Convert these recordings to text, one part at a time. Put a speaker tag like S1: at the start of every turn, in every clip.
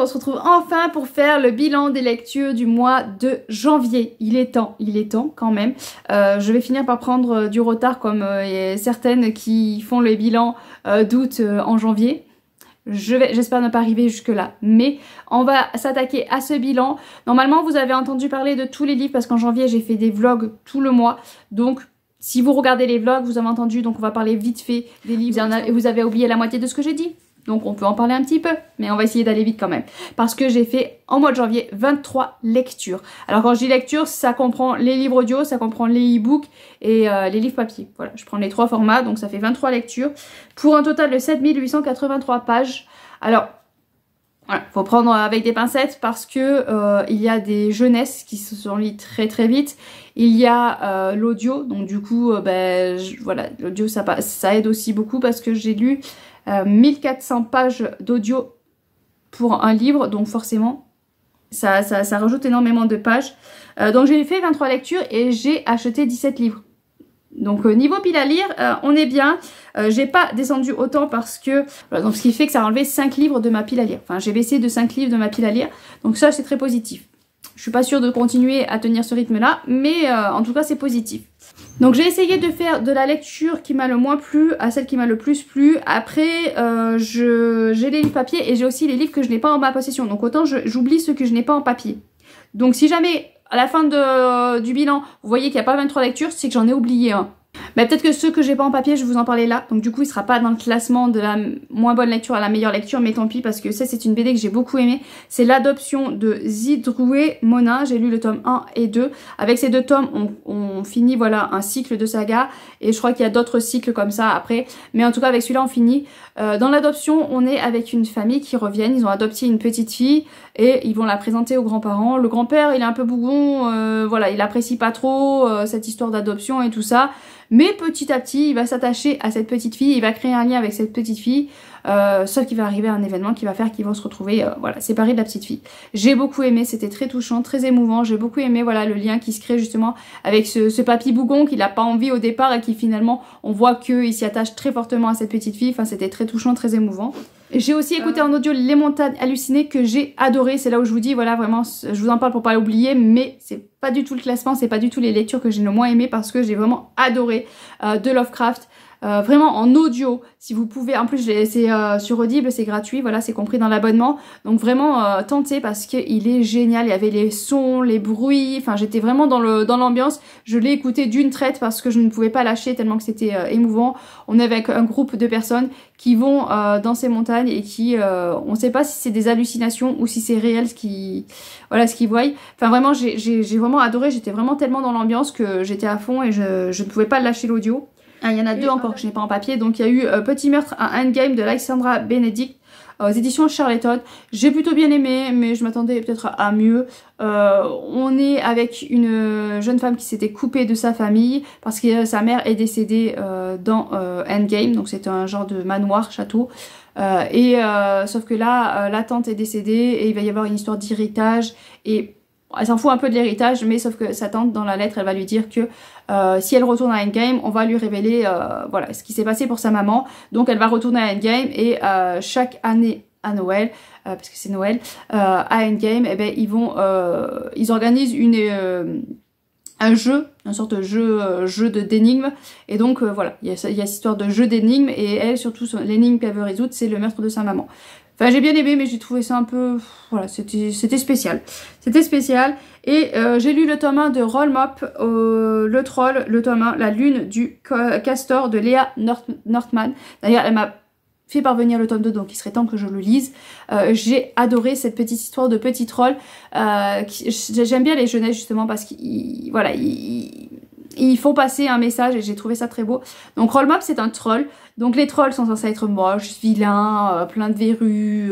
S1: on se retrouve enfin pour faire le bilan des lectures du mois de janvier. Il est temps quand même. Je vais finir par prendre du retard comme certaines qui font le bilan d'août en janvier. J'espère ne pas arriver jusque là, mais on va s'attaquer à ce bilan. Normalement vous avez entendu parler de tous les livres parce qu'en janvier j'ai fait des vlogs tout le mois, donc si vous regardez les vlogs vous avez entendu, donc on va parler vite fait des livres et vous avez oublié la moitié de ce que j'ai dit. Donc on peut en parler un petit peu, mais on va essayer d'aller vite quand même. Parce que j'ai fait en mois de janvier 23 lectures. Alors quand je dis lecture, ça comprend les livres audio, ça comprend les e-books et les livres papier. Voilà, je prends les trois formats, donc ça fait 23 lectures. Pour un total de 7883 pages. Alors, voilà, faut prendre avec des pincettes parce que il y a des jeunesses qui se sont lues très très vite. Il y a l'audio, donc du coup, voilà, l'audio ça aide aussi beaucoup parce que j'ai lu 1400 pages d'audio pour un livre, donc forcément ça rajoute énormément de pages. Donc j'ai fait 23 lectures et j'ai acheté 17 livres. Donc niveau pile à lire, on est bien. J'ai pas descendu autant parce que... Voilà, donc ce qui fait que ça a enlevé 5 livres de ma pile à lire. Enfin j'ai baissé de 5 livres de ma pile à lire. Donc ça c'est très positif. Je suis pas sûre de continuer à tenir ce rythme là, mais en tout cas c'est positif. Donc j'ai essayé de faire de la lecture qui m'a le moins plu à celle qui m'a le plus plu. Après j'ai les livres papier et j'ai aussi les livres que je n'ai pas en ma possession. Donc autant j'oublie ceux que je n'ai pas en papier. Donc si jamais à la fin du bilan vous voyez qu'il n'y a pas 23 lectures, c'est que j'en ai oublié un. Mais peut-être que ceux que j'ai pas en papier, je vais vous en parler là. Donc du coup il sera pas dans le classement de la moins bonne lecture à la meilleure lecture, mais tant pis parce que ça c'est une BD que j'ai beaucoup aimée. C'est l'adoption de Zidroué Mona. J'ai lu le tome 1 et 2. Avec ces deux tomes on finit voilà un cycle de saga. Et je crois qu'il y a d'autres cycles comme ça après. Mais en tout cas avec celui-là on finit. Dans l'adoption on est avec une famille qui reviennent. Ils ont adopté une petite fille et ils vont la présenter aux grands-parents. Le grand-père il est un peu bougon, voilà, il apprécie pas trop cette histoire d'adoption et tout ça. Mais petit à petit, il va s'attacher à cette petite fille, il va créer un lien avec cette petite fille, sauf qu'il va arriver un événement qui va faire qu'ils vont se retrouver voilà, séparés de la petite fille. J'ai beaucoup aimé, c'était très touchant, très émouvant, j'ai beaucoup aimé voilà, le lien qui se crée justement avec ce papy bougon qu'il n'a pas envie au départ et qui finalement, on voit qu'il s'y attache très fortement à cette petite fille, enfin c'était très touchant, très émouvant. J'ai aussi écouté en audio Les Montagnes Hallucinées que j'ai adoré, c'est là où je vous dis voilà vraiment je vous en parle pour pas l'oublier, mais c'est pas du tout le classement, c'est pas du tout les lectures que j'ai le moins aimé parce que j'ai vraiment adoré de Lovecraft. Vraiment en audio, si vous pouvez, en plus c'est sur Audible, c'est gratuit, voilà, c'est compris dans l'abonnement, donc vraiment tentez parce qu'il est génial, il y avait les sons, les bruits, enfin j'étais vraiment dans l'ambiance, je l'ai écouté d'une traite parce que je ne pouvais pas lâcher tellement que c'était émouvant. On est avec un groupe de personnes qui vont dans ces montagnes et qui, on ne sait pas si c'est des hallucinations ou si c'est réel ce qu'ils voient, enfin vraiment j'ai vraiment adoré, j'étais vraiment tellement dans l'ambiance que j'étais à fond et je ne pouvais pas lâcher l'audio. Ah, il y en a deux encore que je n'ai pas en papier. Donc il y a eu Petit meurtre à Endgame de Alexandra Benedict aux éditions Charletton. J'ai plutôt bien aimé, mais je m'attendais peut-être à mieux. On est avec une jeune femme qui s'était coupée de sa famille parce que sa mère est décédée dans Endgame. Donc c'est un genre de manoir, château. Sauf que là, la tante est décédée et il va y avoir une histoire d'héritage et... Elle s'en fout un peu de l'héritage, mais sauf que sa tante, dans la lettre, elle va lui dire que si elle retourne à Endgame, on va lui révéler voilà, ce qui s'est passé pour sa maman. Donc elle va retourner à Endgame et chaque année à Noël, parce que c'est Noël, à Endgame, eh ben, ils organisent un jeu, une sorte de jeu d'énigmes. Et donc voilà, il y a cette histoire de jeu d'énigmes et elle, surtout, l'énigme qu'elle veut résoudre, c'est le meurtre de sa maman. Enfin j'ai bien aimé mais j'ai trouvé ça un peu... Voilà, c'était spécial. C'était spécial. Et j'ai lu le tome 1 de Roll Mop, le troll, le tome 1, La lune du castor de Léa Northman. D'ailleurs elle m'a fait parvenir le tome 2 donc il serait temps que je le lise. J'ai adoré cette petite histoire de petit troll. J'aime bien les jeunesses justement parce qu'ils voilà, ils font passer un message et j'ai trouvé ça très beau. Donc Roll Mop c'est un troll. Donc les trolls sont censés être moches, vilains, plein de verrues,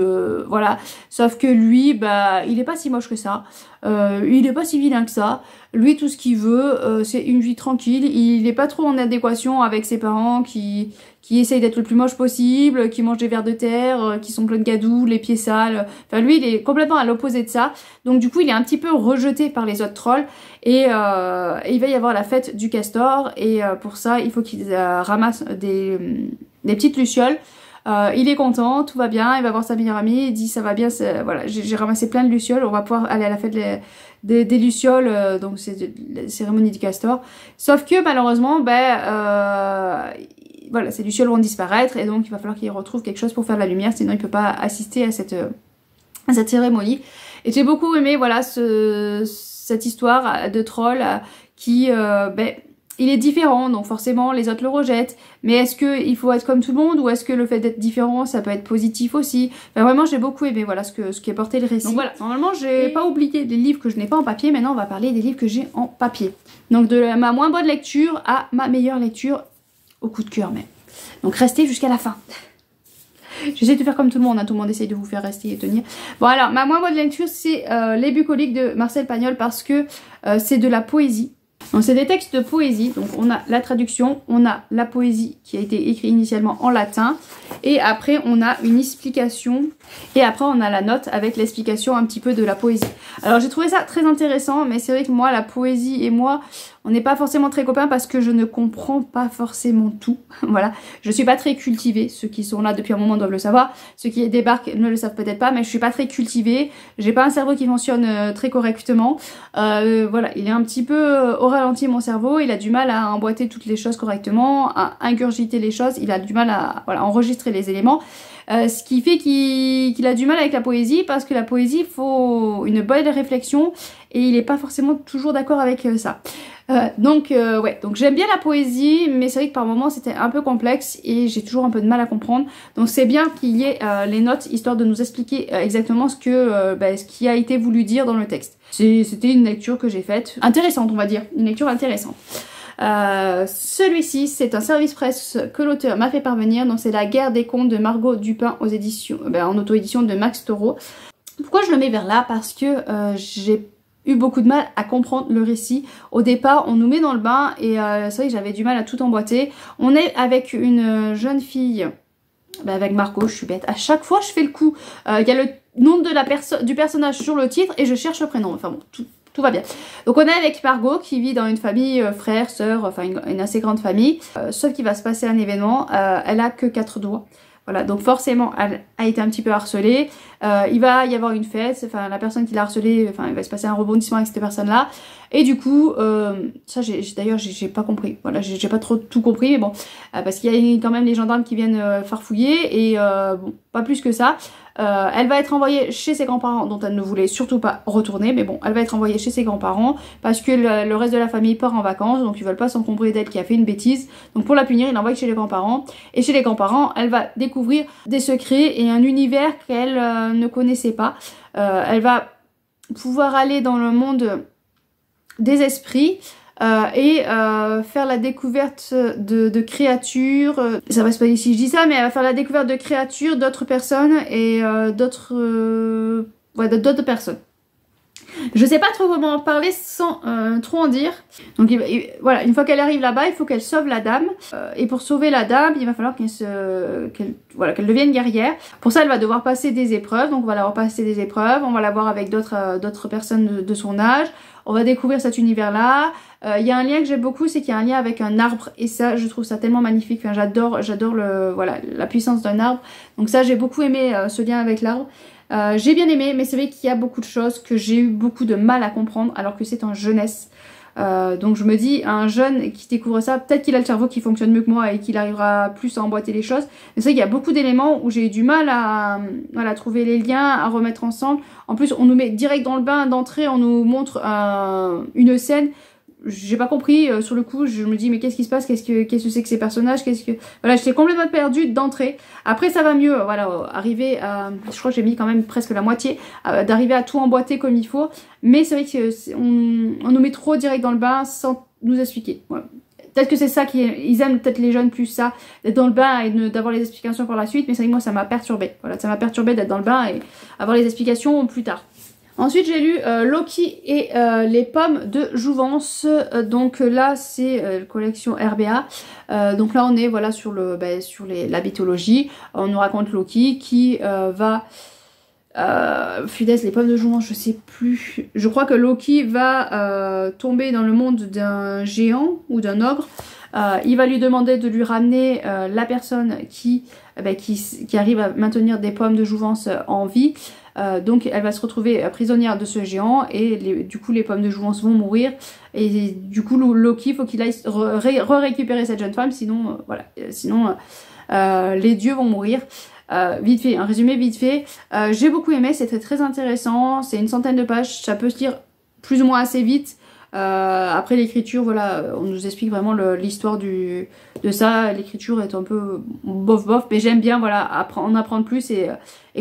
S1: voilà. Sauf que lui, bah, il est pas si moche que ça. Il est pas si vilain que ça. Lui, tout ce qu'il veut, c'est une vie tranquille. Il est pas trop en adéquation avec ses parents qui essayent d'être le plus moche possible, qui mangent des vers de terre, qui sont pleins de gadou, les pieds sales. Enfin, lui, il est complètement à l'opposé de ça. Donc du coup, il est un petit peu rejeté par les autres trolls. Et il va y avoir la fête du castor. Et pour ça, il faut qu'il ramasse des petites lucioles
S2: Il est content, tout va bien, il va voir sa meilleure amie, il dit ça va bien, voilà, j'ai ramassé plein de lucioles, on va pouvoir aller à la fête des lucioles, donc c'est la cérémonie du castor. Sauf que malheureusement, voilà, ces lucioles vont disparaître et donc il va falloir qu'il retrouve quelque chose pour faire de la lumière, sinon il peut pas assister à cette cérémonie. Et j'ai beaucoup aimé, voilà, cette histoire de troll qui, il est différent, donc forcément les autres le rejettent. Mais est-ce qu'il faut être comme tout le monde ou est-ce que le fait d'être différent, ça peut être positif aussi? Enfin, vraiment, j'ai beaucoup aimé, voilà, ce qui a porté le récit. Donc voilà, normalement, j'ai pas oublié les livres que je n'ai pas en papier. Maintenant, on va parler des livres que j'ai en papier. Donc de ma moins bonne lecture à ma meilleure lecture, au coup de cœur même. Donc restez jusqu'à la fin. J'essaie de faire comme tout le monde, hein. Tout le monde essaye de vous faire rester et tenir. Bon alors, ma moins bonne lecture, c'est Les Bucoliques de Marcel Pagnol parce que c'est de la poésie. Donc c'est des textes de poésie, donc on a la traduction, on a la poésie qui a été écrite initialement en latin, et après on a une explication, et après on a la note avec l'explication un petit peu de la poésie. Alors j'ai trouvé ça très intéressant, mais c'est vrai que moi, la poésie et moi, on n'est pas forcément très copains parce que je ne comprends pas forcément tout. Voilà, je suis pas très cultivée, ceux qui sont là depuis un moment doivent le savoir, ceux qui débarquent ne le savent peut-être pas, mais je suis pas très cultivée, j'ai pas un cerveau qui fonctionne très correctement. Voilà, il est un petit peu au ralenti mon cerveau, il a du mal à emboîter toutes les choses correctement, à ingurgiter les choses, il a du mal à voilà, enregistrer les éléments. Ce qui fait qu'il a du mal avec la poésie parce que la poésie, il faut une bonne réflexion et il n'est pas forcément toujours d'accord avec ça. Donc j'aime bien la poésie, mais c'est vrai que par moments c'était un peu complexe et j'ai toujours un peu de mal à comprendre. Donc c'est bien qu'il y ait les notes histoire de nous expliquer exactement ce qui a été voulu dire dans le texte. C'était une lecture que j'ai faite intéressante, on va dire, une lecture intéressante. Celui-ci c'est un service presse que l'auteur m'a fait parvenir, donc c'est La Guerre des contes de Margot Dupin aux éditions, en auto-édition de Max Taureau. Pourquoi je le mets vers là? Parce que j'ai eu beaucoup de mal à comprendre le récit. Au départ on nous met dans le bain et c'est vrai que j'avais du mal à tout emboîter. On est avec une jeune fille, avec Margot, je suis bête, à chaque fois je fais le coup, il y a le nom de du personnage sur le titre et je cherche le prénom, enfin bon, tout va bien. Donc on est avec Margot qui vit dans une famille frère, sœur, enfin une assez grande famille. Sauf qu'il va se passer un événement, elle a que 4 doigts. Voilà, donc forcément elle a été un petit peu harcelée. Il va y avoir une fête, enfin la personne qui l'a harcelée, enfin il va se passer un rebondissement avec cette personne-là. Et du coup, ça d'ailleurs j'ai pas compris. Voilà, j'ai pas trop tout compris, mais bon, parce qu'il y a quand même les gendarmes qui viennent farfouiller et bon, pas plus que ça. Elle va être envoyée chez ses grands-parents dont elle ne voulait surtout pas retourner, mais bon, elle va être envoyée chez ses grands-parents parce que le reste de la famille part en vacances, donc ils veulent pas s'encombrer d'elle qui a fait une bêtise. Donc pour la punir, ils l'envoient chez les grands-parents. Et chez les grands-parents, elle va découvrir des secrets et un univers qu'elle ne connaissait pas. Elle va pouvoir aller dans le monde des esprits. Faire la découverte de créatures, ça va se passer si je dis ça, mais elle va faire la découverte de créatures, d'autres personnes et d'autres personnes. Je sais pas trop comment en parler sans trop en dire. Donc voilà, une fois qu'elle arrive là-bas, il faut qu'elle sauve la dame. Et pour sauver la dame, il va falloir qu'elle devienne guerrière. Pour ça, elle va devoir passer des épreuves. Donc on va la voir passer des épreuves. On va la voir avec d'autres personnes de son âge. On va découvrir cet univers-là. Il y a un lien que j'aime beaucoup, c'est qu'il y a un lien avec un arbre. Et ça, je trouve ça tellement magnifique. Enfin, j'adore la puissance d'un arbre. Donc ça, j'ai beaucoup aimé ce lien avec l'arbre. J'ai bien aimé, mais c'est vrai qu'il y a beaucoup de choses que j'ai eu beaucoup de mal à comprendre alors que c'est en jeunesse. Donc je me dis, un jeune qui découvre ça, peut-être qu'il a le cerveau qui fonctionne mieux que moi et qu'il arrivera plus à emboîter les choses. Mais c'est vrai qu'il y a beaucoup d'éléments où j'ai eu du mal à trouver les liens, à remettre ensemble. En plus, on nous met direct dans le bain d'entrée, on nous montre une scène. J'ai pas compris, sur le coup je me dis mais qu'est-ce qui se passe, qu'est-ce que c'est que ces personnages, voilà, j'étais complètement perdue d'entrée. Après ça va mieux, voilà, arriver à, je crois que j'ai mis quand même presque la moitié, d'arriver à tout emboîter comme il faut, mais c'est vrai que on nous met trop direct dans le bain sans nous expliquer. Voilà. Peut-être que c'est ça ils aiment, peut-être les jeunes plus ça, d'être dans le bain et d'avoir les explications par la suite, mais c'est vrai que moi ça m'a perturbée, voilà, ça m'a perturbée d'être dans le bain et avoir les explications plus tard. Ensuite j'ai lu Loki et les pommes de Jouvence, donc là c'est collection RBA, donc là on est voilà sur la mythologie, on nous raconte Loki qui va, les pommes de Jouvence je sais plus, je crois que Loki va tomber dans le monde d'un géant ou d'un ogre,
S1: Il va lui demander de lui ramener la personne qui arrive à maintenir des pommes de jouvence en vie. Donc elle va se retrouver prisonnière de ce géant et du coup les pommes de jouvence vont mourir et du coup Loki il faut qu'il aille récupérer cette jeune femme, sinon les dieux vont mourir. Vite fait, un résumé vite fait. J'ai beaucoup aimé, c'était très intéressant, c'est une centaine de pages, ça peut se lire plus ou moins assez vite. Après l'écriture, voilà, on nous explique vraiment l'histoire de ça. L'écriture est un peu bof bof, mais j'aime bien, voilà, en apprendre plus et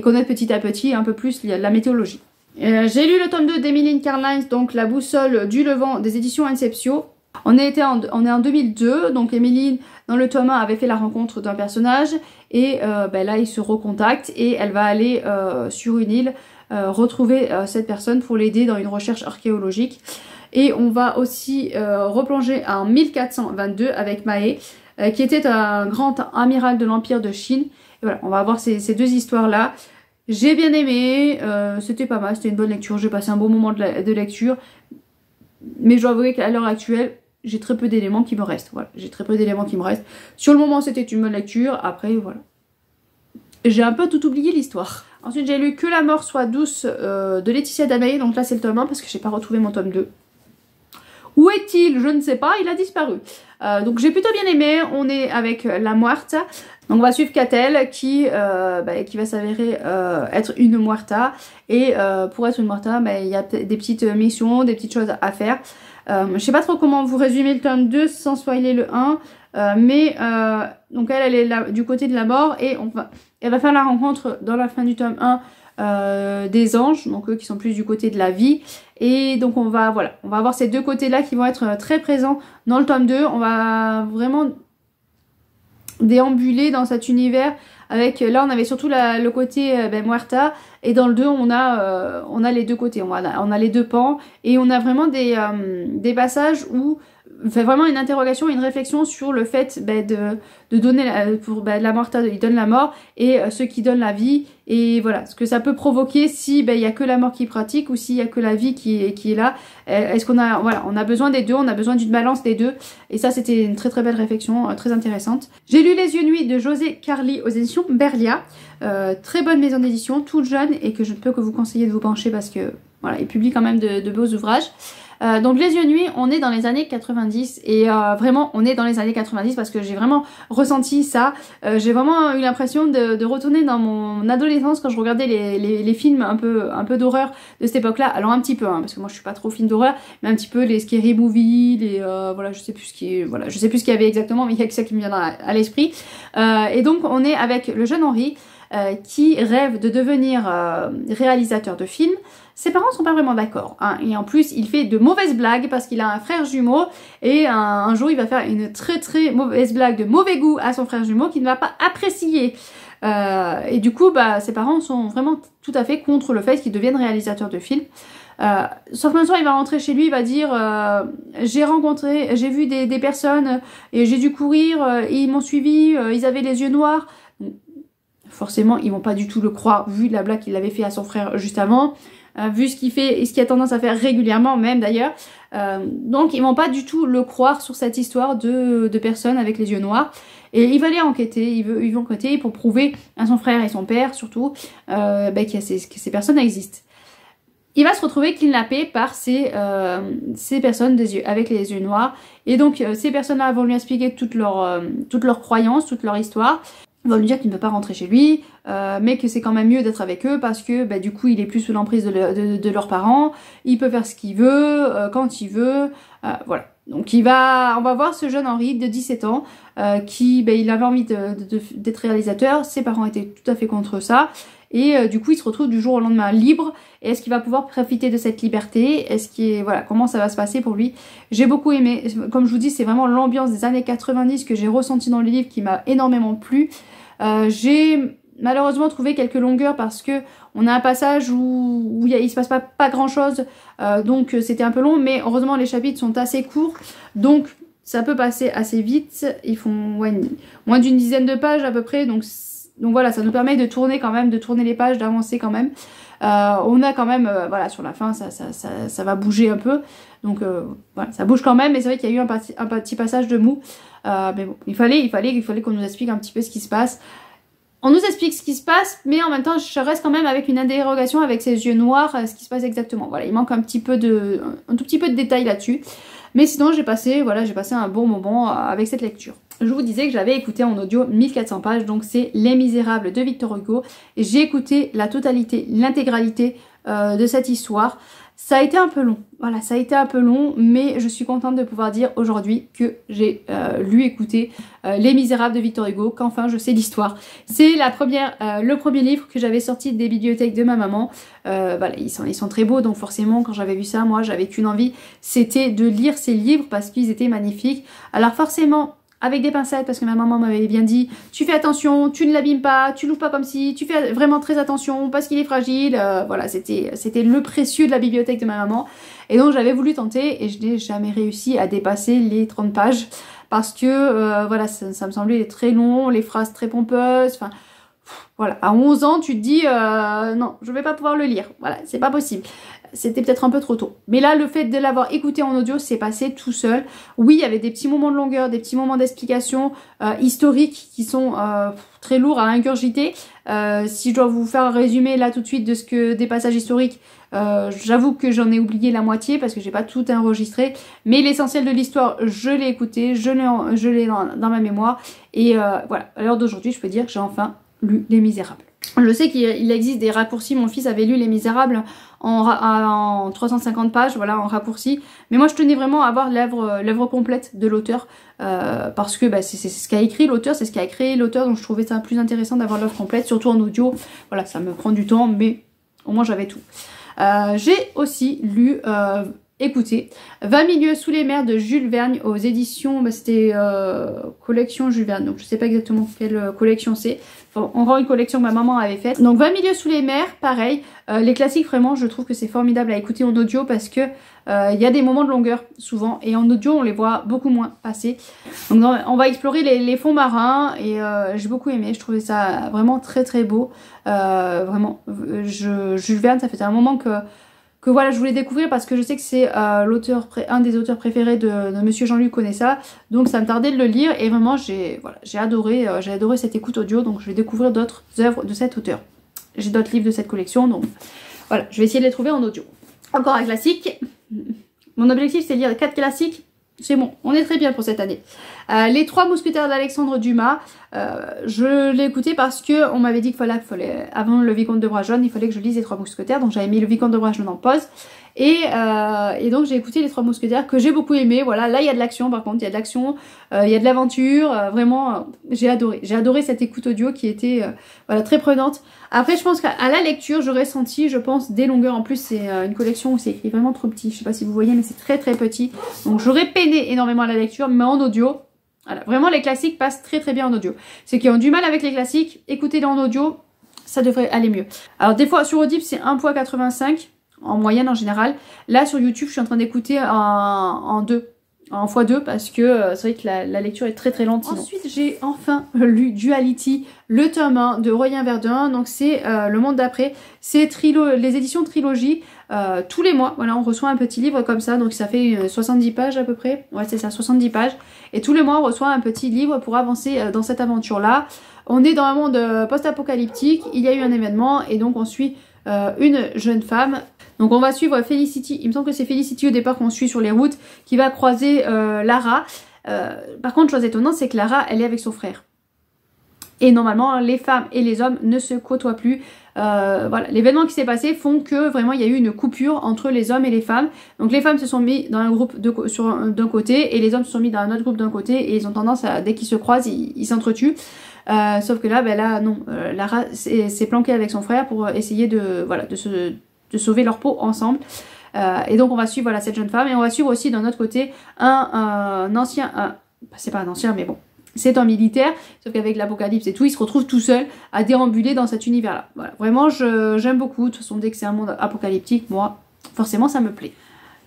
S1: connaître petit à petit un peu plus la mythologie. J'ai lu le tome 2 d'Emmeline Carlines, donc La boussole du Levant des éditions Inceptio. On est en 2002, donc Emmeline dans le tome 1 avait fait la rencontre d'un personnage et là ils se recontactent et elle va aller sur une île retrouver cette personne pour l'aider dans une recherche archéologique. Et on va aussi replonger en 1422 avec Mae, qui était un grand amiral de l'Empire de Chine. Et voilà, on va voir ces deux histoires-là. J'ai bien aimé, c'était pas mal, c'était une bonne lecture, j'ai passé un bon moment de lecture. Mais je dois avouer qu'à l'heure actuelle, j'ai très peu d'éléments qui me restent. Voilà, j'ai très peu d'éléments qui me restent. Sur le moment, c'était une bonne lecture. Après, voilà. J'ai un peu tout oublié l'histoire. Ensuite, j'ai lu Que la mort soit douce de Laetitia Danae. Donc là, c'est le tome 1 parce que j'ai pas retrouvé mon tome 2. Où est-il? Je ne sais pas, il a disparu. Donc j'ai plutôt bien aimé, on est avec la Muerta. Donc on va suivre Catel qui va s'avérer être une Muerta. Et pour être une Muerta, il y a des petites missions, des petites choses à faire. Je sais pas trop comment vous résumer le tome 2 sans spoiler le 1. Donc elle est là, du côté de la mort et elle va faire la rencontre dans la fin du tome 1 des anges, donc eux qui sont plus du côté de la vie. Et donc on va avoir ces deux côtés-là qui vont être très présents dans le tome 2. On va vraiment déambuler dans cet univers avec, là on avait surtout le côté Muerta, et dans le 2 on a les deux côtés, on a les deux pans, et on a vraiment des passages où fait vraiment une interrogation, une réflexion sur le fait de donner la mort, il donne la mort, et ceux qui donnent la vie, et voilà, ce que ça peut provoquer si il y a que la mort qui pratique ou s'il y a que la vie qui est là. Est-ce qu'on a, voilà, on a besoin des deux, on a besoin d'une balance des deux, et ça c'était une très très belle réflexion, très intéressante. J'ai lu Les Yeux Nuits de José Carli aux éditions Berlia, très bonne maison d'édition, toute jeune, et que je ne peux que vous conseiller de vous pencher parce que voilà, il publie quand même de beaux ouvrages. Donc Les Yeux Nuits, on est dans les années 90 et vraiment on est dans les années 90 parce que j'ai vraiment ressenti ça. J'ai vraiment eu l'impression de retourner dans mon adolescence quand je regardais les films un peu d'horreur de cette époque-là. Alors un petit peu, parce que moi je suis pas trop film d'horreur, mais un petit peu les scary movies, voilà, je sais plus ce qu'il y avait exactement, mais il y a que ça qui me vient à l'esprit. Et donc on est avec le jeune Henri qui rêve de devenir réalisateur de films. Ses parents sont pas vraiment d'accord, et en plus il fait de mauvaises blagues parce qu'il a un frère jumeau et un jour il va faire une très très mauvaise blague de mauvais goût à son frère jumeau qui ne va pas apprécier. Et du coup ses parents sont vraiment tout à fait contre le fait qu'il devienne réalisateur de films. Sauf qu'un soir il va rentrer chez lui, il va dire j'ai vu des personnes et j'ai dû courir, ils m'ont suivi, ils avaient les yeux noirs. Forcément ils vont pas du tout le croire vu la blague qu'il avait fait à son frère juste avant. Vu ce qu'il fait et ce qu'il a tendance à faire régulièrement même d'ailleurs. Donc ils vont pas du tout le croire sur cette histoire de personnes avec les yeux noirs. Et il va aller enquêter, ils vont enquêter pour prouver à son frère et son père surtout que ces personnes existent. Il va se retrouver kidnappé par ces personnes avec les yeux noirs. Et donc ces personnes-là vont lui expliquer toutes leurs croyances, toute leur histoire. Ils vont lui dire qu'il ne peut pas rentrer chez lui, mais que c'est quand même mieux d'être avec eux parce que du coup il est plus sous l'emprise de leurs parents, il peut faire ce qu'il veut, quand il veut, voilà. Donc on va voir ce jeune Henri de 17 ans qui il avait envie d'être réalisateur, ses parents étaient tout à fait contre ça, et du coup il se retrouve du jour au lendemain libre. Et est-ce qu'il va pouvoir profiter de cette liberté? Comment ça va se passer pour lui? J'ai beaucoup aimé, comme je vous dis, c'est vraiment l'ambiance des années 90 que j'ai ressenti dans le livre qui m'a énormément plu. J'ai malheureusement trouvé quelques longueurs parce que on a un passage où il se passe pas grand chose, donc c'était un peu long, mais heureusement les chapitres sont assez courts, donc ça peut passer assez vite. Ils font moins d'une dizaine de pages à peu près, donc Donc voilà, ça nous permet de tourner quand même, de tourner les pages, d'avancer quand même. On a quand même, voilà, sur la fin, ça va bouger un peu. Donc voilà, ça bouge quand même, mais c'est vrai qu'il y a eu un petit passage de mou. Mais bon, il fallait qu'on nous explique un petit peu ce qui se passe. On nous explique ce qui se passe, mais en même temps, je reste quand même avec une interrogation avec ses yeux noirs, ce qui se passe exactement. Voilà, il manque un tout petit peu de détails là-dessus. Mais sinon, j'ai passé un bon moment avec cette lecture. Je vous disais que j'avais écouté en audio 1400 pages, donc c'est Les Misérables de Victor Hugo. Et j'ai écouté la totalité, l'intégralité de cette histoire. Ça a été un peu long, voilà, ça a été un peu long, mais je suis contente de pouvoir dire aujourd'hui que j'ai écouté Les Misérables de Victor Hugo, qu'enfin je sais l'histoire. C'est le premier livre que j'avais sorti des bibliothèques de ma maman. Voilà, ils sont très beaux, donc forcément quand j'avais vu ça, moi j'avais qu'une envie, c'était de lire ces livres parce qu'ils étaient magnifiques. Alors forcément, avec des pincettes, parce que ma maman m'avait bien dit, tu fais attention, tu ne l'abîmes pas, tu l'ouvres pas comme si, tu fais vraiment très attention parce qu'il est fragile. Voilà, c'était le précieux de la bibliothèque de ma maman. Et donc j'avais voulu tenter et je n'ai jamais réussi à dépasser les 30 pages parce que voilà, ça me semblait très long, les phrases très pompeuses, enfin voilà, à 11 ans tu te dis non, je vais pas pouvoir le lire, voilà, c'est pas possible. C'était peut-être un peu trop tôt. Mais là, le fait de l'avoir écouté en audio, c'est passé tout seul. Oui, il y avait des petits moments de longueur, des petits moments d'explication historiques qui sont très lourds à ingurgiter. Si je dois vous faire un résumé là tout de suite des passages historiques, j'avoue que j'en ai oublié la moitié parce que j'ai pas tout enregistré. Mais l'essentiel de l'histoire, je l'ai écouté, je l'ai dans ma mémoire. Et voilà, à l'heure d'aujourd'hui, je peux dire que j'ai enfin lu Les Misérables. Je sais qu'il existe des raccourcis, mon fils avait lu Les Misérables en 350 pages, voilà, en raccourci. Mais moi je tenais vraiment à avoir l'œuvre complète de l'auteur, parce que bah, c'est ce qu'a écrit l'auteur, c'est ce qu'a créé l'auteur, donc je trouvais ça plus intéressant d'avoir l'œuvre complète, surtout en audio. Voilà, ça me prend du temps, mais au moins j'avais tout. J'ai aussi lu... écoutez, 20 milieux sous les mers de Jules Verne aux éditions, bah, c'était collection Jules Verne, donc je sais pas exactement quelle collection c'est. Enfin, on rend une collection que ma maman avait faite. Donc 20 milieux sous les mers, pareil. Les classiques, vraiment, je trouve que c'est formidable à écouter en audio parce que il y a des moments de longueur souvent et en audio on les voit beaucoup moins passer. Donc on va explorer les fonds marins et j'ai beaucoup aimé, je trouvais ça vraiment très très beau. Vraiment, Jules Verne, ça fait un moment que voilà, je voulais découvrir parce que je sais que c'est un des auteurs préférés de Monsieur Jean-Luc Conessa, donc ça me tardait de le lire et vraiment j'ai adoré cette écoute audio, donc je vais découvrir d'autres œuvres de cet auteur. J'ai d'autres livres de cette collection, donc voilà, je vais essayer de les trouver en audio. Encore un classique, mon objectif c'est de lire 4 classiques, c'est bon, on est très bien pour cette année. Les 3 mousquetaires d'Alexandre Dumas, je l'ai écouté parce que on m'avait dit qu'il fallait, avant le Vicomte de Bragelonne, il fallait que je lise les 3 mousquetaires, donc j'avais mis le Vicomte de Bragelonne en pause. Et donc j'ai écouté les 3 mousquetaires que j'ai beaucoup aimé. Voilà, là il y a de l'action par contre, il y a de l'action, il y a de l'aventure, vraiment j'ai adoré cette écoute audio qui était voilà, très prenante. Après je pense qu'à la lecture j'aurais senti, je pense, des longueurs. En plus c'est une collection où c'est écrit vraiment trop petit, je sais pas si vous voyez mais c'est très très petit. Donc j'aurais peiné énormément à la lecture, mais en audio, voilà, vraiment les classiques passent très très bien en audio. Ceux qui ont du mal avec les classiques, écoutez-les en audio, ça devrait aller mieux. Alors des fois sur Audible c'est 1,85 en moyenne en général. Là sur YouTube je suis en train d'écouter en x2 parce que c'est vrai que la lecture est très très lente. Sinon. Ensuite j'ai enfin lu Duality, le tome 1 de Royen Verdun, donc c'est Le Monde d'après, c'est les éditions Trilogie. Tous les mois, voilà, on reçoit un petit livre comme ça, donc ça fait 70 pages à peu près, ouais c'est ça, 70 pages, et tous les mois on reçoit un petit livre pour avancer dans cette aventure-là. On est dans un monde post-apocalyptique, il y a eu un événement, et donc on suit une jeune femme. Donc on va suivre Felicity, il me semble que c'est Felicity au départ qu'on suit sur les routes, qui va croiser Lara. Par contre, chose étonnante, c'est que Lara, elle est avec son frère. Et normalement, les femmes et les hommes ne se côtoient plus. Voilà, l'événement qui s'est passé font que vraiment il y a eu une coupure entre les hommes et les femmes. Donc les femmes se sont mis dans un groupe d'un côté et les hommes se sont mis dans un autre groupe d'un côté et ils ont tendance à, dès qu'ils se croisent, ils s'entretuent. Sauf que là, ben là non, Lara s'est planquée avec son frère pour essayer de sauver leur peau ensemble. Et donc on va suivre voilà, cette jeune femme et on va suivre aussi d'un autre côté un ancien, c'est pas un ancien mais bon. C'est un militaire, sauf qu'avec l'apocalypse et tout, il se retrouve tout seul à déambuler dans cet univers-là. Voilà, vraiment, j'aime beaucoup. De toute façon, dès que c'est un monde apocalyptique, moi, forcément, ça me plaît.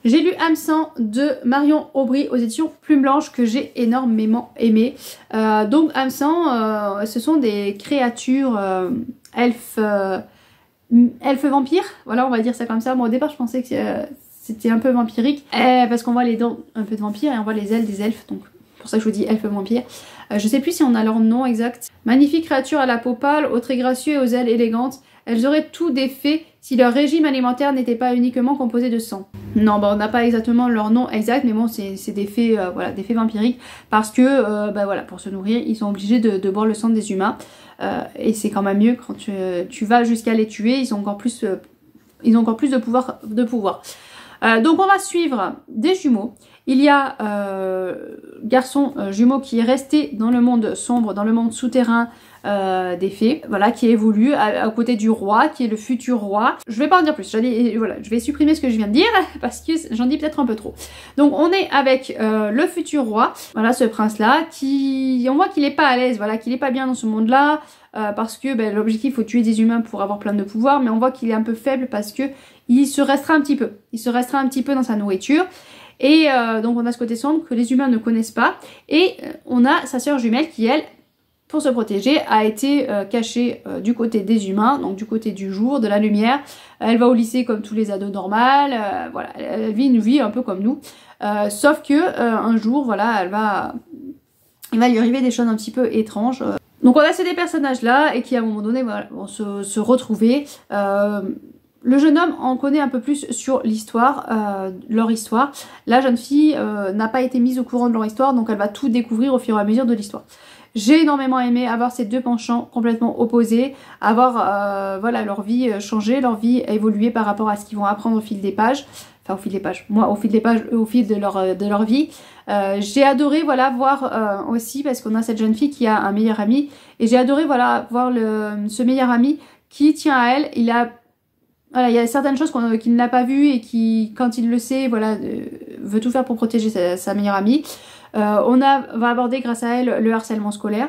S2: J'ai lu âme sang de Marion Aubry aux éditions Plume Blanche que j'ai énormément aimé. Donc âme sang, ce sont des créatures elfes vampires, voilà on va dire ça comme ça. Bon au départ je pensais que c'était un peu vampirique, parce qu'on voit les dents un peu de vampires et on voit les ailes des elfes, donc pour ça que je vous dis elfes vampires. Je sais plus si on a leur nom exact. Magnifique créature à la peau pâle, aux traits gracieux et aux ailes élégantes. Elles auraient tout des faits si leur régime alimentaire n'était pas uniquement composé de sang. Non, bah on n'a pas exactement leur nom exact, mais bon c'est des faits, voilà, des faits vampiriques, parce que bah voilà, pour se nourrir ils sont obligés de boire le sang des humains, et c'est quand même mieux quand tu vas jusqu'à les tuer, ils ont encore plus de pouvoir. Donc on va suivre des jumeaux. Il y a garçon jumeau qui est resté dans le monde sombre, dans le monde souterrain des fées, voilà, qui évolue à côté du roi, qui est le futur roi. Je vais pas en dire plus, voilà, je vais supprimer ce que je viens de dire parce que j'en dis peut-être un peu trop. Donc on est avec le futur roi, voilà, ce prince là, qui, on voit qu'il est pas à l'aise, voilà, qu'il est pas bien dans ce monde là, parce que ben, l'objectif, il faut tuer des humains pour avoir plein de pouvoir, mais on voit qu'il est un peu faible parce que il se restreint un petit peu, dans sa nourriture. Et donc on a ce côté sombre que les humains ne connaissent pas, et on a sa sœur jumelle qui elle, pour se protéger, a été cachée du côté des humains, donc du côté du jour, de la lumière. Elle va au lycée comme tous les ados normales, voilà, elle vit une vie un peu comme nous, sauf que un jour, voilà, il va lui arriver des choses un petit peu étranges. Donc on a ces deux personnages là, et qui à un moment donné, voilà, vont se retrouver. Le jeune homme en connaît un peu plus sur l'histoire, leur histoire. La jeune fille n'a pas été mise au courant de leur histoire, donc elle va tout découvrir au fur et à mesure de l'histoire. J'ai énormément aimé avoir ces deux penchants complètement opposés, avoir voilà, leur vie changé, leur vie évolué par rapport à ce qu'ils vont apprendre au fil des pages. Enfin au fil des pages, moi au fil des pages, eux au fil de leur vie. J'ai adoré voilà, voir aussi, parce qu'on a cette jeune fille qui a un meilleur ami, et j'ai adoré voilà, voir ce meilleur ami qui tient à elle. Voilà, il y a certaines choses qu'il n'a pas vues et qui, quand il le sait, voilà, veut tout faire pour protéger sa meilleure amie. On va aborder grâce à elle le harcèlement scolaire.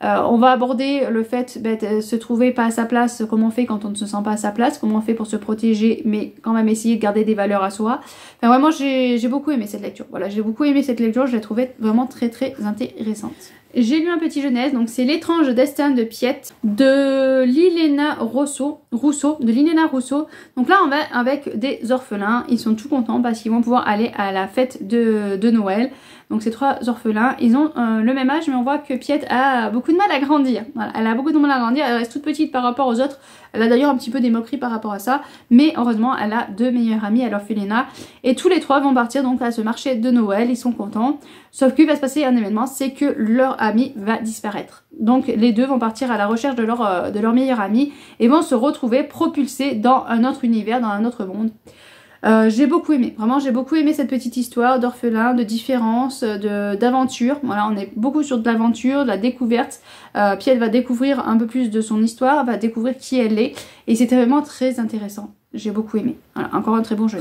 S2: On va aborder le fait de se trouver pas à sa place, comment on fait quand on ne se sent pas à sa place, comment on fait pour se protéger mais quand même essayer de garder des valeurs à soi. Enfin vraiment j'ai beaucoup aimé cette lecture. Voilà, j'ai beaucoup aimé cette lecture, je l'ai trouvée vraiment très très intéressante. J'ai lu un petit jeunesse, donc c'est L'étrange destin de Piette de Liléna Rousseau. Donc là on va avec des orphelins, ils sont tout contents parce qu'ils vont pouvoir aller à la fête de Noël. Donc ces trois orphelins, ils ont le même âge, mais on voit que Piette a beaucoup de mal à grandir. Voilà, elle a beaucoup de mal à grandir, elle reste toute petite par rapport aux autres. Elle a d'ailleurs un petit peu des moqueries par rapport à ça, mais heureusement elle a deux meilleures amies, elle orphelinat, et tous les trois vont partir donc à ce marché de Noël, ils sont contents. Sauf qu'il va se passer un événement, c'est que leur ami va disparaître. Donc les deux vont partir à la recherche de leur meilleur ami et vont se retrouver propulsés dans un autre univers, dans un autre monde. J'ai beaucoup aimé, vraiment j'ai beaucoup aimé cette petite histoire d'orphelin, de différence, d'aventure. Voilà, on est beaucoup sur de l'aventure, de la découverte. Piette va découvrir un peu plus de son histoire, va découvrir qui elle est, et c'était vraiment très intéressant. J'ai beaucoup aimé. Voilà, encore un très bon jeu.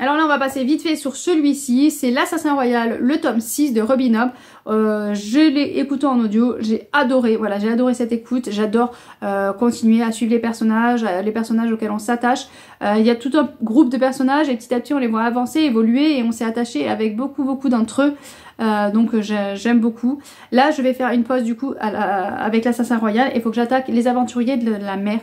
S2: Alors là on va passer vite fait sur celui-ci, c'est L'Assassin Royal, le tome 6 de Robin Hobb. Je l'ai écouté en audio, j'ai adoré, voilà, j'ai adoré cette écoute, j'adore continuer à suivre les personnages auxquels on s'attache. Il y a tout un groupe de personnages et petit à petit on les voit avancer, évoluer, et on s'est attaché avec beaucoup d'entre eux. Donc j'aime beaucoup. Là je vais faire une pause du coup avec L'Assassin Royal, et il faut que j'attaque Les Aventuriers de la Mer.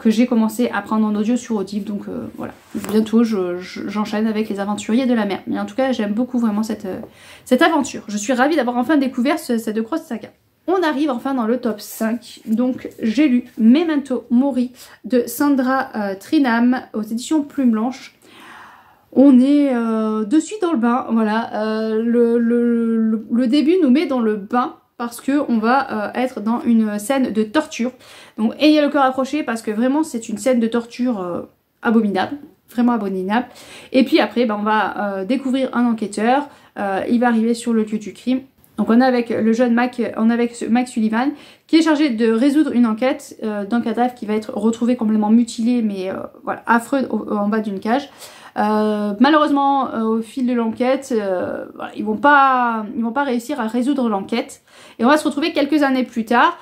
S2: Que j'ai commencé à prendre en audio sur Audible, donc voilà, bientôt j'enchaîne avec Les Aventuriers de la Mer. Mais en tout cas j'aime beaucoup vraiment cette aventure. Je suis ravie d'avoir enfin découvert cette de Cross Saga. On arrive enfin dans le top 5, donc j'ai lu Memento Mori de Sandra Trinham aux éditions Plume Blanche. On est de suite dans le bain, voilà, le début nous met dans le bain, parce que on va être dans une scène de torture. Donc ayez le cœur accroché parce que vraiment c'est une scène de torture abominable, vraiment abominable. Et puis après on va découvrir un enquêteur, il va arriver sur le lieu du crime.
S1: Donc on est avec le jeune Mac, on est avec Mac Sullivan qui est chargé de résoudre une enquête d'un cadavre qui va être retrouvé complètement mutilé, mais voilà, affreux en bas d'une cage. Malheureusement, au fil de l'enquête, voilà, ils vont pas réussir à résoudre l'enquête. Et on va se retrouver quelques années plus tard.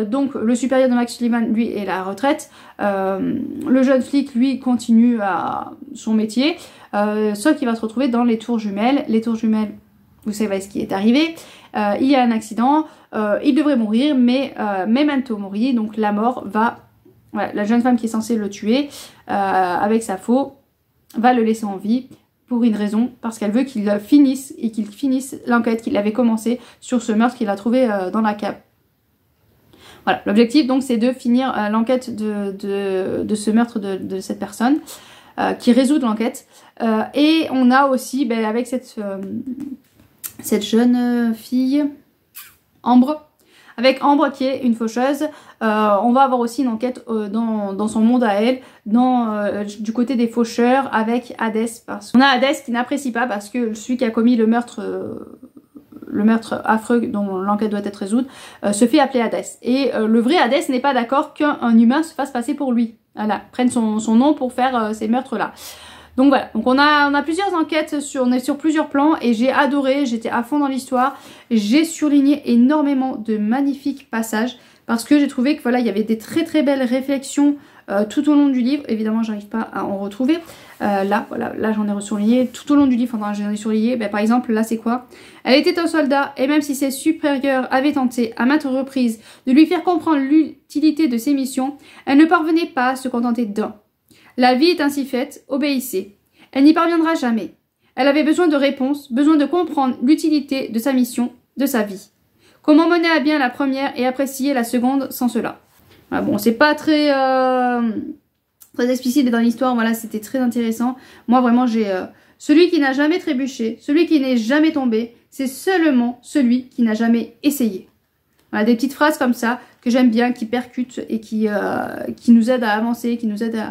S1: Donc le supérieur de Max Sullivan, lui, est à la retraite. Le jeune flic, lui, continue à son métier. Sauf qu'il va se retrouver dans les tours jumelles. Les tours jumelles, vous savez ce qui est arrivé. Il y a un accident. Il devrait mourir, mais memento mori. Donc la mort va... Voilà, la jeune femme qui est censée le tuer avec sa faux va le laisser en vie pour une raison, parce qu'elle veut qu'il finisse l'enquête qu'il avait commencé sur ce meurtre qu'il a trouvé dans la cave. Voilà, l'objectif donc c'est de finir l'enquête de ce meurtre de cette personne, qui résout l'enquête. Et on a aussi avec cette jeune fille, Ambre. Avec Ambre qui est une faucheuse, on va avoir aussi une enquête dans son monde à elle, du côté des faucheurs avec Hades. On a Hades qui n'apprécie pas parce que celui qui a commis le meurtre affreux dont l'enquête doit être résoute se fait appeler Hades. Et le vrai Hades n'est pas d'accord qu'un humain se fasse passer pour lui. Voilà, prenne son nom pour faire ces meurtres-là. Donc voilà, donc on a plusieurs enquêtes, on est sur plusieurs plans et j'ai adoré, j'étais à fond dans l'histoire. J'ai surligné énormément de magnifiques passages parce que j'ai trouvé que voilà, il y avait des très très belles réflexions tout au long du livre. Évidemment, j'arrive pas à en retrouver. Là, voilà, là j'en ai surligné tout au long du livre, j'en ai surligné. Par exemple, là c'est quoi? Elle était un soldat et même si ses supérieurs avaient tenté à maintes reprises de lui faire comprendre l'utilité de ses missions, elle ne parvenait pas à se contenter d'un. La vie est ainsi faite, obéissez. Elle n'y parviendra jamais. Elle avait besoin de réponses, besoin de comprendre l'utilité de sa mission, de sa vie. Comment mener à bien la première et apprécier la seconde sans cela? Voilà, bon, c'est pas très explicite dans l'histoire, voilà, c'était très intéressant. Moi, vraiment, j'ai... celui qui n'a jamais trébuché, celui qui n'est jamais tombé, c'est seulement celui qui n'a jamais essayé. Voilà, des petites phrases comme ça, que j'aime bien, qui percutent et qui nous aident à avancer, qui nous aident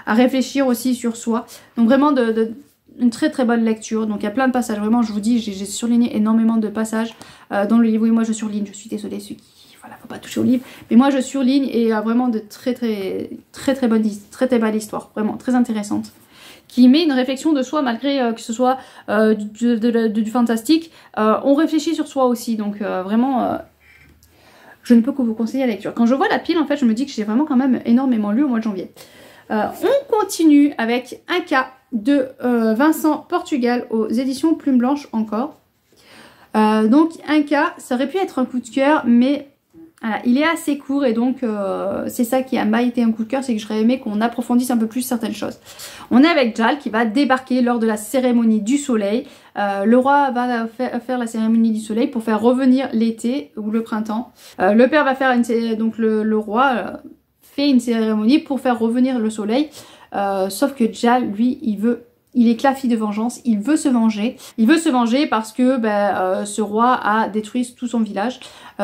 S1: à réfléchir aussi sur soi. Donc vraiment une très très bonne lecture. Donc il y a plein de passages, vraiment je vous dis, j'ai surligné énormément de passages dans le livre. Oui, moi je surligne, je suis désolée, ceux qui... Voilà, faut pas toucher au livre. Mais moi je surligne et vraiment de très belle histoire, vraiment très intéressante. Qui met une réflexion de soi malgré que ce soit du fantastique. On réfléchit sur soi aussi, donc vraiment... je ne peux que vous conseiller la lecture. Quand je vois la pile, en fait, je me dis que j'ai vraiment quand même énormément lu au mois de janvier. On continue avec un cas de Vincent Portugal aux éditions Plume Blanche encore. Donc un cas, ça aurait pu être un coup de cœur, mais voilà, il est assez court et donc c'est ça qui m'a été un coup de cœur, c'est que j'aurais aimé qu'on approfondisse un peu plus certaines choses. On est avec Jal qui va débarquer lors de la cérémonie du soleil. Le roi va faire la cérémonie du soleil pour faire revenir l'été ou le printemps. Le père va faire donc le roi fait une cérémonie pour faire revenir le soleil. Sauf que Jal, lui, il est clafoué de vengeance, il veut se venger. Il veut se venger parce que ce roi a détruit tout son village.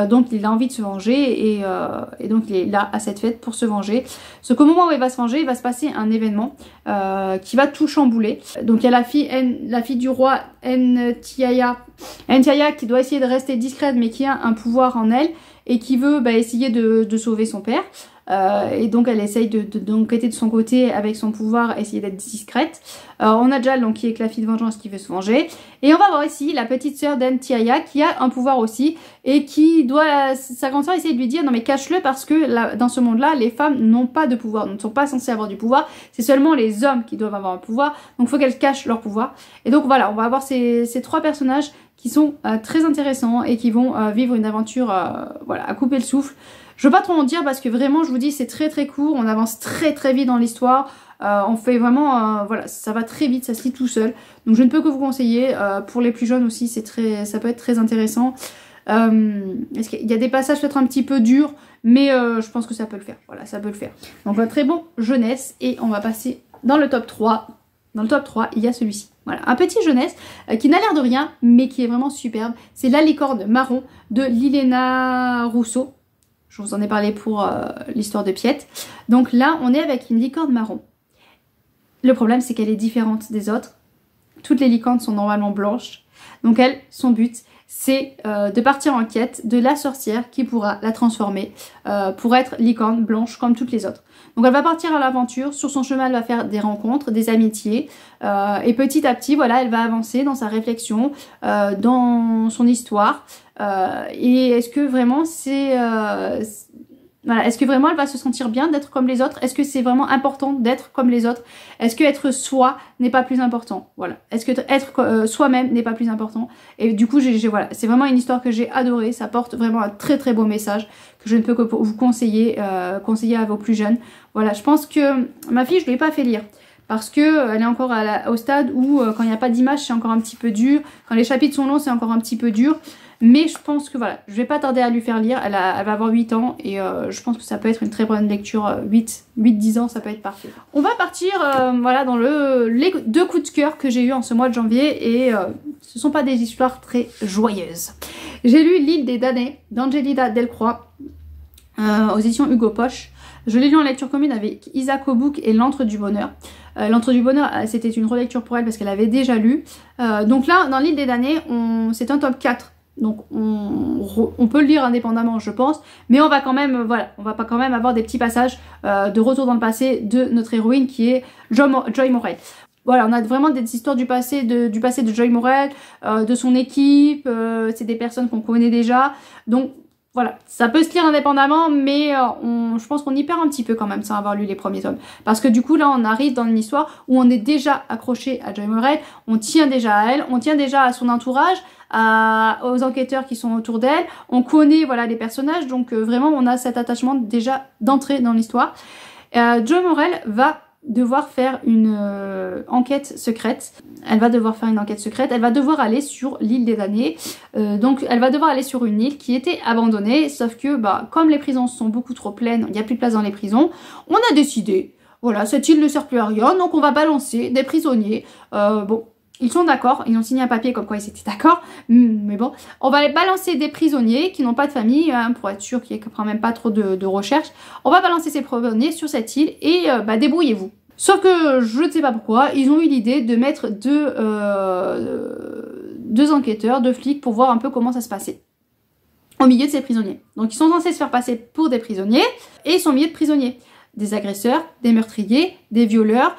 S1: Donc il a envie de se venger et donc il est là à cette fête pour se venger. Sauf qu'au moment où il va se venger, il va se passer un événement qui va tout chambouler. Donc il y a la fille du roi Ntiaya qui doit essayer de rester discrète mais qui a un pouvoir en elle et qui veut essayer de sauver son père. Et donc elle essaye d'enquêter de son côté avec son pouvoir, essayer d'être discrète. On a Jal donc qui est clafoué de vengeance qui veut se venger. Et on va voir ici la petite sœur d'Ntiaya qui a un pouvoir aussi et qui doit, sa grande sœur essaye de lui dire non mais cache-le parce que là, dans ce monde là les femmes n'ont pas de pouvoir, ne sont pas censées avoir du pouvoir, c'est seulement les hommes qui doivent avoir un pouvoir, donc il faut qu'elles cachent leur pouvoir. Et donc voilà, on va avoir ces trois personnages qui sont très intéressants et qui vont vivre une aventure voilà, à couper le souffle. Je veux pas trop en dire parce que vraiment je vous dis c'est très très court, on avance très très vite dans l'histoire, on fait vraiment, voilà, ça va très vite, ça se lit tout seul. Donc je ne peux que vous conseiller, pour les plus jeunes aussi ça peut être très intéressant. Est-ce qu'il y a des passages peut-être un petit peu durs, mais je pense que ça peut le faire, voilà, ça peut le faire. Donc un très bon jeunesse et on va passer dans le top 3. Dans le top 3, il y a celui-ci. Voilà, un petit jeunesse qui n'a l'air de rien, mais qui est vraiment superbe. C'est La licorne marron de Lilena Rousseau. Je vous en ai parlé pour l'histoire de Piette. Donc là, on est avec une licorne marron. Le problème, c'est qu'elle est différente des autres. Toutes les licornes sont normalement blanches. Donc elle, son but,
S2: c'est de partir en quête de la sorcière qui pourra la transformer pour être licorne blanche comme toutes les autres. Donc elle va partir à l'aventure, sur son chemin elle va faire des rencontres, des amitiés et petit à petit voilà elle va avancer dans sa réflexion, dans son histoire et est-ce que vraiment voilà, est-ce que vraiment elle va se sentir bien d'être comme les autres? Est-ce que c'est vraiment important d'être comme les autres? Est-ce que être soi n'est pas plus important? Voilà. Est-ce que être soi-même n'est pas plus important? Et du coup, voilà, c'est vraiment une histoire que j'ai adorée. Ça porte vraiment un très très beau message que je ne peux que vous conseiller, conseiller à vos plus jeunes. Voilà, je pense que ma fille, je ne l'ai pas fait lire. Parce que elle est encore au stade où quand il n'y a pas d'image, c'est encore un petit peu dur. Quand les chapitres sont longs, c'est encore un petit peu dur. Mais je pense que voilà, je vais pas tarder à lui faire lire. Elle va avoir 8 ans et je pense que ça peut être une très bonne lecture. 8-10 ans, ça peut être parfait. On va partir voilà, dans les 2 coups de cœur que j'ai eu en ce mois de janvier et ce sont pas des histoires très joyeuses. J'ai lu L'île des damnés d'Angelina Delcroix aux éditions Hugo Poche. Je l'ai lu en lecture commune avec Isaac Aubouk et L'Antre du Bonheur. L'Antre du Bonheur, c'était une relecture pour elle parce qu'elle avait déjà lu. Donc là, dans L'île des damnés, c'est un tome 4. Donc on peut le lire indépendamment je pense, mais on va quand même, voilà, on va pas quand même avoir des petits passages de retour dans le passé de notre héroïne qui est Joy Morell. Voilà, on a vraiment des histoires du passé de Joy Morell, de son équipe, c'est des personnes qu'on connaît déjà, donc voilà, ça peut se lire indépendamment, mais je pense qu'on y perd un petit peu quand même sans avoir lu les premiers tomes. Parce que du coup, là, on arrive dans une histoire où on est déjà accroché à Joy Morell, on tient déjà à elle, on tient déjà à son entourage, aux enquêteurs qui sont autour d'elle, on connaît voilà les personnages, donc vraiment on a cet attachement déjà d'entrée dans l'histoire. Joy Morell va devoir faire une enquête secrète. Elle va devoir faire une enquête secrète. Elle va devoir aller sur l'île des damnés. Donc elle va devoir aller sur une île qui était abandonnée. Sauf que comme les prisons sont beaucoup trop pleines, il n'y a plus de place dans les prisons, on a décidé, voilà, cette île ne sert plus à rien, donc on va balancer des prisonniers. Bon, ils sont d'accord, ils ont signé un papier comme quoi ils étaient d'accord, mais bon, on va balancer des prisonniers qui n'ont pas de famille, hein, pour être sûr qu'il n'y ait quand même pas trop de recherche. On va balancer ces prisonniers sur cette île et débrouillez-vous. Sauf que je ne sais pas pourquoi, ils ont eu l'idée de mettre deux enquêteurs, 2 flics pour voir un peu comment ça se passait au milieu de ces prisonniers. Donc ils sont censés se faire passer pour des prisonniers et ils sont au milieu de prisonniers. Des agresseurs, des meurtriers, des violeurs,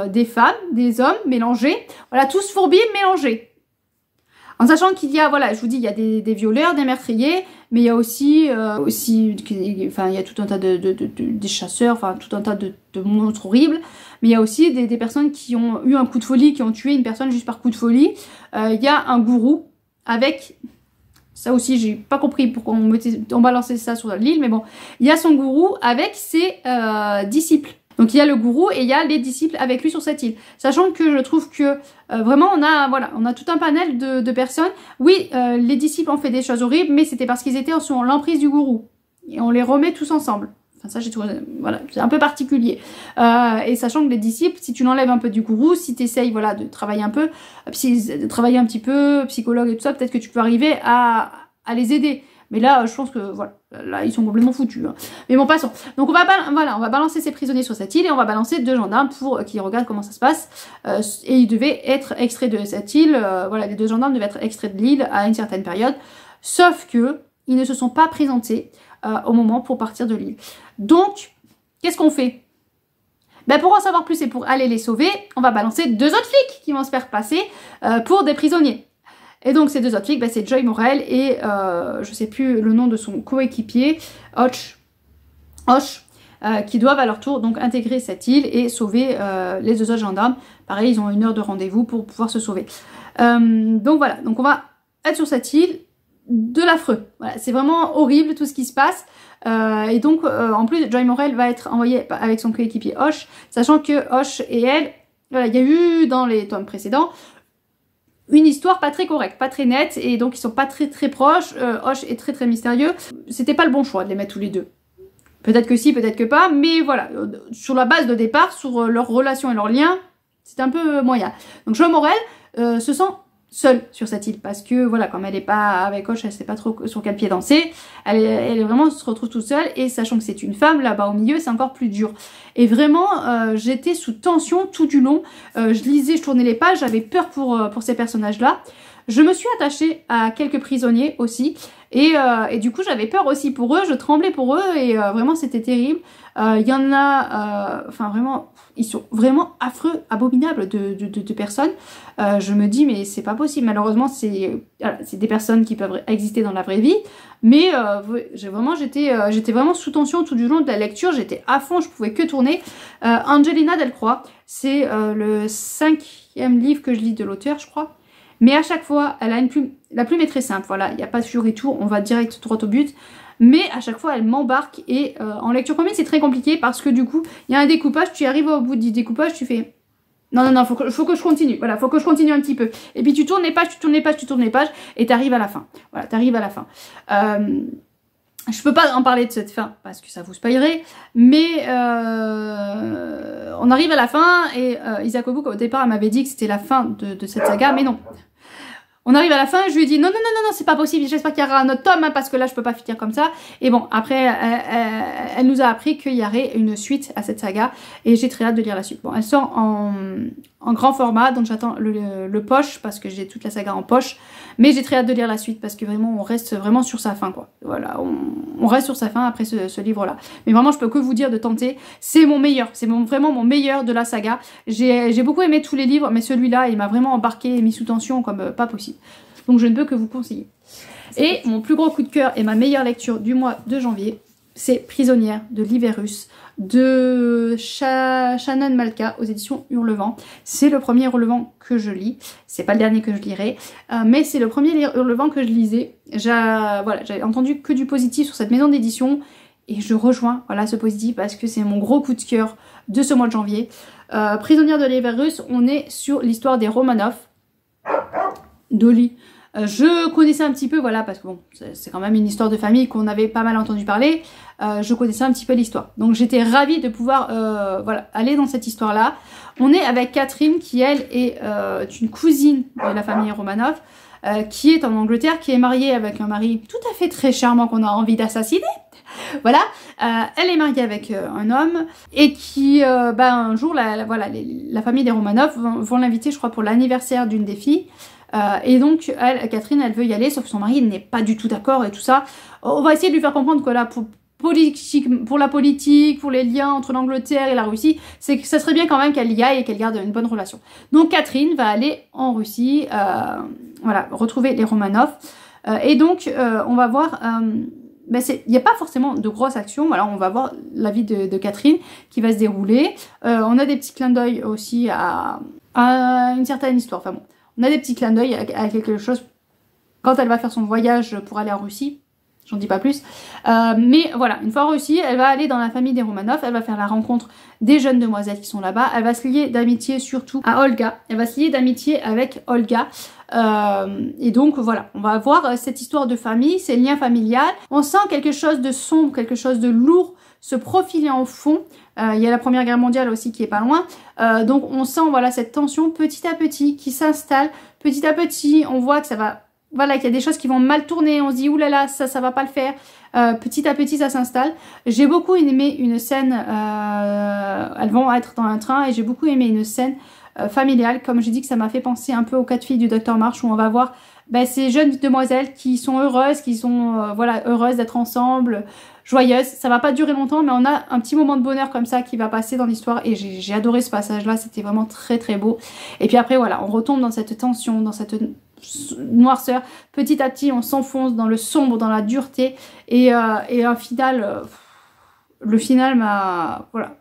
S2: des femmes, des hommes mélangés, voilà, tous fourbis mélangés. En sachant qu'il y a, voilà, je vous dis, il y a des violeurs, des meurtriers, mais il y a aussi, il y a tout un tas des chasseurs, enfin tout un tas de monstres horribles, mais il y a aussi des personnes qui ont eu un coup de folie, qui ont tué une personne juste par coup de folie. Il y a un gourou avec... Ça aussi, j'ai pas compris pourquoi on balançait ça sur l'île, mais bon. Il y a son gourou avec ses disciples. Donc il y a le gourou et il y a les disciples avec lui sur cette île. Sachant que je trouve que vraiment on a tout un panel de personnes. Oui, les disciples ont fait des choses horribles, mais c'était parce qu'ils étaient sous l'emprise du gourou. Et on les remet tous ensemble. Enfin ça j'ai trouvé, voilà, c'est un peu particulier. Et sachant que les disciples, si tu l'enlèves un peu du gourou, si tu essayes voilà, de travailler un peu, de travailler un petit peu, psychologue et tout ça, peut-être que tu peux arriver à les aider. Mais là, je pense que, voilà, là, ils sont complètement foutus. Hein. Mais bon, passons. Donc, on va balancer ces prisonniers sur cette île et on va balancer 2 gendarmes pour qu'ils regardent comment ça se passe. Et ils devaient être extraits de cette île. Voilà, les 2 gendarmes devaient être extraits de l'île à une certaine période. Sauf que ils ne se sont pas présentés au moment pour partir de l'île. Donc, qu'est-ce qu'on fait? Pour en savoir plus et pour aller les sauver, on va balancer 2 autres flics qui vont se faire passer pour des prisonniers. Et donc ces 2 autres flics, c'est Joy Morell et je sais plus le nom de son coéquipier, Hoche, qui doivent à leur tour donc intégrer cette île et sauver les 2 autres gendarmes. Pareil, ils ont 1 heure de rendez-vous pour pouvoir se sauver. Donc voilà, donc on va être sur cette île de l'affreux. Voilà, c'est vraiment horrible tout ce qui se passe. Et donc en plus Joy Morell va être envoyée avec son coéquipier Hoche, sachant que Hoche et elle, voilà, il y a eu dans les tomes précédents une histoire pas très correcte, pas très nette, et donc ils sont pas très proches. Hoche est très mystérieux. C'était pas le bon choix de les mettre tous les 2. Peut-être que si, peut-être que pas, mais voilà, sur la base de départ, sur leur relation et leur lien, c'est un peu moyen. Donc Joy Morell se sent seule sur cette île, parce que voilà, comme elle est pas avec Hoche, elle sait pas trop sur quel pied danser, elle vraiment se retrouve toute seule, et sachant que c'est une femme, là-bas au milieu, c'est encore plus dur. Et vraiment, j'étais sous tension tout du long, je lisais, je tournais les pages, j'avais peur pour ces personnages-là. Je me suis attachée à quelques prisonniers aussi. Et du coup, j'avais peur aussi pour eux, je tremblais pour eux et vraiment, c'était terrible. Il y en a, enfin vraiment, ils sont vraiment affreux, abominables de personnes. Je me dis, mais c'est pas possible. Malheureusement, c'est des personnes qui peuvent exister dans la vraie vie. Mais j'étais vraiment sous tension tout du long de la lecture. J'étais à fond, je pouvais que tourner. Angelina Delcroix, c'est le 5e livre que je lis de l'auteur, je crois. Mais à chaque fois, elle a une plume. La plume est très simple, voilà, il n'y a pas de fioriture, on va direct droit au but. Mais à chaque fois, elle m'embarque et en lecture commune, c'est très compliqué parce que du coup, il y a un découpage, tu arrives au bout du découpage, tu fais... Non, faut que je continue, voilà, faut que je continue un petit peu. Et puis tu tournes les pages, tu tournes les pages, tu tournes les pages et t'arrives à la fin. Voilà, t'arrives à la fin. Je peux pas en parler de cette fin parce que ça vous spoilerait, mais on arrive à la fin et Isaac Obuk au départ elle m'avait dit que c'était la fin de cette saga, mais non. On arrive à la fin, je lui ai dit non, c'est pas possible, j'espère qu'il y aura un autre tome, hein, parce que là je peux pas finir comme ça. Et bon, après, elle nous a appris qu'il y aurait une suite à cette saga, et j'ai très hâte de lire la suite. Bon, elle sort en grand format, donc j'attends le poche, parce que j'ai toute la saga en poche, mais j'ai très hâte de lire la suite, parce que vraiment, on reste vraiment sur sa fin, quoi. Voilà, on reste sur sa fin après ce livre-là. Mais vraiment, je peux que vous dire de tenter, c'est mon meilleur, c'est vraiment mon meilleur de la saga. J'ai beaucoup aimé tous les livres, mais celui-là, il m'a vraiment embarqué et mis sous tension comme pas possible. Donc je ne peux que vous conseiller. Et mon plus gros coup de cœur et ma meilleure lecture du mois de janvier, c'est Prisonnière de l'Hiver-Russe de Shannon Malka aux éditions Hurlevent. C'est le premier Hurlevent que je lis. C'est pas le dernier que je lirai, mais c'est le premier Hurlevent que je lisais. Voilà, j'avais entendu que du positif sur cette maison d'édition et je rejoins voilà, ce positif parce que c'est mon gros coup de cœur de ce mois de janvier. Prisonnière de l'Hiver-Russe, on est sur l'histoire des Romanov. Dolly. Je connaissais un petit peu, voilà, parce que bon, c'est quand même une histoire de famille qu'on avait pas mal entendu parler. Je connaissais un petit peu l'histoire. Donc j'étais ravie de pouvoir voilà, aller dans cette histoire-là. On est avec Catherine qui, elle, est une cousine de la famille Romanov, qui est en Angleterre, qui est mariée avec un mari tout à fait très charmant qu'on a envie d'assassiner. Voilà, elle est mariée avec un homme et qui, un jour, la famille des Romanov vont l'inviter, je crois, pour l'anniversaire d'une des filles. Et donc, Catherine, elle veut y aller, sauf que son mari n'est pas du tout d'accord et tout ça. On va essayer de lui faire comprendre que là, pour la politique, pour les liens entre l'Angleterre et la Russie, c'est que ça serait bien quand même qu'elle y aille et qu'elle garde une bonne relation. Donc, Catherine va aller en Russie, voilà, retrouver les Romanov. Et donc, on va voir... il n'y a pas forcément de grosses actions, voilà, on va voir la vie de Catherine qui va se dérouler. On a des petits clins d'œil aussi à une certaine histoire, enfin bon. On a des petits clins d'œil à quelque chose quand elle va faire son voyage pour aller en Russie. J'en dis pas plus. Mais voilà, une fois en Russie, elle va aller dans la famille des Romanov. Elle va faire la rencontre des jeunes demoiselles qui sont là-bas. Elle va se lier d'amitié surtout à Olga. Elle va se lier d'amitié avec Olga. Et donc voilà, on va voir cette histoire de famille, ces liens familiales. On sent quelque chose de sombre, quelque chose de lourd se profiler en fond. Il y a la Première Guerre mondiale aussi qui est pas loin. Donc on sent voilà cette tension petit à petit qui s'installe. Petit à petit, on voit que ça va... Voilà, qu'il y a des choses qui vont mal tourner. On se dit, oulala, ça va pas le faire. Petit à petit, ça s'installe. J'ai beaucoup aimé une scène... elles vont être dans un train et j'ai beaucoup aimé une scène familiale. Comme j'ai dit que ça m'a fait penser un peu aux 4 filles du Dr March où on va voir ces jeunes demoiselles qui sont heureuses, qui sont voilà, heureuses d'être ensemble, joyeuses. Ça va pas durer longtemps, mais on a un petit moment de bonheur comme ça qui va passer dans l'histoire et j'ai adoré ce passage-là, c'était vraiment très très beau. Et puis après voilà, on retombe dans cette tension, dans cette noirceur. Petit à petit, on s'enfonce dans le sombre, dans la dureté et un final... le final m'a... Voilà.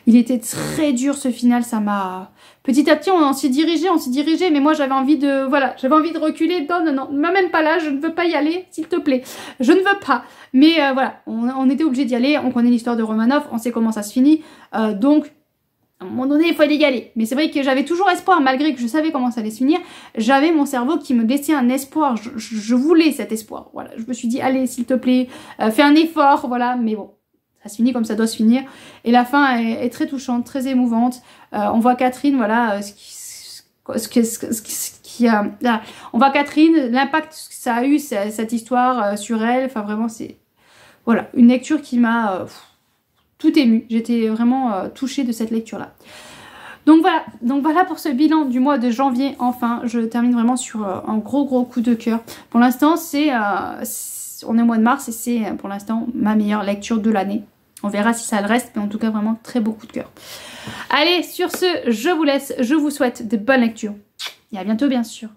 S2: Il était très dur ce final, ça m'a... Petit à petit, on s'est dirigé, mais moi j'avais envie de... Voilà, j'avais envie de reculer. Non, ne m'amène pas là, je ne veux pas y aller, s'il te plaît. Je ne veux pas. Mais voilà, on était obligé d'y aller, on connaît l'histoire de Romanov, on sait comment ça se finit. Donc, à un moment donné, il fallait y aller. Mais c'est vrai que j'avais toujours espoir, malgré que je savais comment ça allait se finir. J'avais mon cerveau qui me laissait un espoir. Je voulais cet espoir. Voilà, je me suis dit, allez, s'il te plaît, fais un effort, voilà. Mais bon, ça se finit comme ça doit se finir. Et la fin est très touchante, très émouvante. On voit Catherine, voilà, on voit Catherine, l'impact que ça a eu, cette histoire sur elle. Enfin, vraiment, c'est... Voilà, une lecture qui m'a... tout émue. J'étais vraiment touchée de cette lecture-là.
S1: Donc voilà pour ce bilan du mois de janvier. Enfin, je termine vraiment sur un gros coup de cœur. Pour l'instant, on est au mois de mars et c'est pour l'instant ma meilleure lecture de l'année. On verra si ça le reste, mais en tout cas vraiment très beau coup de cœur. Allez, sur ce, je vous laisse. Je vous souhaite de bonnes lectures. Et à bientôt, bien sûr.